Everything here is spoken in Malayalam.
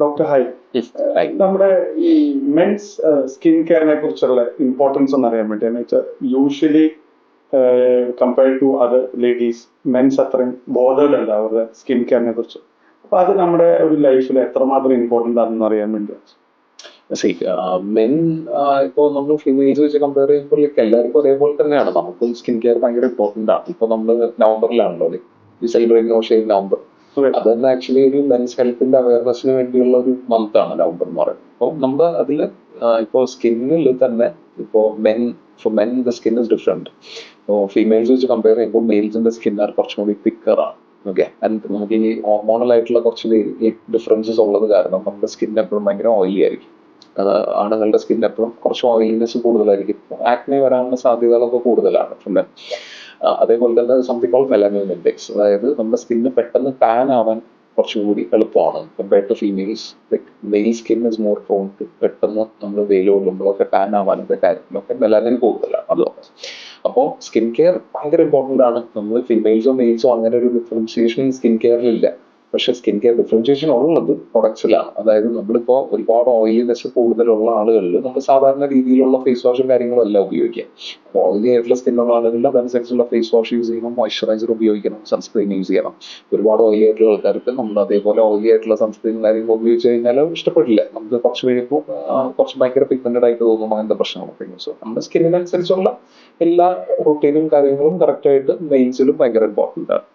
ഡോക്ടർ ഹൈ, നമ്മുടെ ഈ മെൻസ് സ്കിൻ കെയറിനെ കുറിച്ചുള്ള ഇമ്പോർട്ടൻസ് ഒന്ന് അറിയാൻ വേണ്ടി. എന്ന് വെച്ചാൽ usually compared to other ladies, men's അത്രയും ബോധേഡ് അല്ല അവരുടെ സ്കിൻ കെയറിനെ കുറിച്ച്. അപ്പൊ അത് നമ്മുടെ ഒരു ലൈഫിൽ എത്രമാത്രം ഇമ്പോർട്ടൻ്റ് ആണെന്ന് അറിയാൻ വേണ്ടി. മെൻ ഇപ്പോൾ നമ്മൾ ഫീമെയിൽസ് വെച്ച് കമ്പയർ ചെയ്യുമ്പോൾ എല്ലാവർക്കും ഒരേപോലെ തന്നെയാണ്. നമുക്കും സ്കിൻ കെയർ ഭയങ്കര ഇമ്പോർട്ടൻ്റ് ആണ്. ഇപ്പൊ നമ്മൾ നവംബറിലാണല്ലോ ഈ സെലിബ്രേറ്റിംഗ് ഓഫ് ഷെയ്ഡ് നവംബർ. അത് തന്നെ ആക്ച്വലി ഒരു മെൻസ് ഹെൽത്തിന്റെ അവയർനെസ്സിന് വേണ്ടിയുള്ള ഒരു മന്ത് ആണ് നവംബർ എന്ന് പറയുന്നത്. അപ്പോൾ നമ്മൾ അതില് ഇപ്പോൾ സ്കിന്നിൽ തന്നെ ഇപ്പോൾ men the skin is different. ഇപ്പോൾ ഫീമെയിൽസ് വെച്ച് കമ്പയർ ചെയ്യുമ്പോൾ മെയിൽസിന്റെ സ്കിൻ കുറച്ചും കൂടി തിക്കർ ആണ്. ഓക്കെ, ആൻഡ് നമുക്ക് ഈ ഹോർമോണൽ ആയിട്ടുള്ള കുറച്ച് ഡിഫറൻസസ് ഉള്ളത് കാരണം നമ്മുടെ സ്കിൻ എപ്പോഴും ഭയങ്കര ഓയിലി ആയിരിക്കും. ആണുങ്ങളുടെ സ്കിൻ എപ്പോഴും കുറച്ച് ഓയിലിനെസ് കൂടുതലായിരിക്കും. ആക്നെ വരാനുള്ള സാധ്യതകളൊക്കെ കൂടുതലാണ് മെൻ. അതേപോലെ തന്നെ സംതിങ് കോൾഡ് മെലനിൻ ഇൻഡെക്സ്, അതായത് നമ്മുടെ സ്കിന്ന് പെട്ടെന്ന് ടാൻ ആവാൻ കുറച്ചുകൂടി എളുപ്പമാണ് compared to females. Like male skin is more prone to പെട്ടെന്ന് നമ്മൾ വെയിൽ കൊള്ളുമ്പോഴൊക്കെ ടാൻ ആവാനൊക്കെ കാര്യത്തിലൊക്കെ മെലനിൻ കൂടുതലാണ്. അതുകൊണ്ട് അപ്പോൾ സ്കിൻ കെയർ ഭയങ്കര ഇമ്പോർട്ടൻ്റ് ആണ്. നമ്മൾ ഫീമെയിൽസോ മെയിൽസോ അങ്ങനെ ഒരു ഡിഫറൻസിയേഷൻ സ്കിൻ കെയറിലില്ല. പക്ഷെ സ്കിൻ കെയർ ഡിഫറൻസിയേഷൻ ഉള്ളത് പ്രൊഡക്ട്സിലാണ്. അതായത് നമ്മളിപ്പോൾ ഒരുപാട് ഓയിലിനെസ് കൂടുതലുള്ള ആളുകളിൽ നമ്മൾ സാധാരണ രീതിയിലുള്ള ഫേസ് വാഷും കാര്യങ്ങളും എല്ലാം ഉപയോഗിക്കുക. ഓയിലി ആയിട്ടുള്ള സ്കിന്നുള്ള ആളുകളിൽ അതനുസരിച്ചുള്ള ഫേസ് വാഷ് യൂസ് ചെയ്യണം, മോയ്സ്ചറൈസർ ഉപയോഗിക്കണം, സൺസ്ക്രീൻ യൂസ് ചെയ്യണം. ഒരുപാട് ഓയിലി ആയിട്ടുള്ള ആൾക്കാർക്ക് നമ്മൾ അതേപോലെ ഓയിലി ആയിട്ടുള്ള സൺസ്ക്രീൻ കാര്യങ്ങൾ ഉപയോഗിച്ച് കഴിഞ്ഞാൽ ഇഷ്ടപ്പെടില്ല. നമുക്ക് കുറച്ച് കഴിയുമ്പോൾ കുറച്ച് ഭയങ്കര പിഗ്മെന്റഡ് ആയിട്ട് തോന്നുമ്പോൾ അങ്ങനത്തെ പ്രശ്നങ്ങളൊക്കെ. സോ നമ്മുടെ സ്കിന്നിനനുസരിച്ചുള്ള എല്ലാ റൂട്ടീനും കാര്യങ്ങളും കറക്റ്റായിട്ട് മെയിൻസിലും ഭയങ്കര ഇമ്പോർട്ടൻ്റ് ആണ്.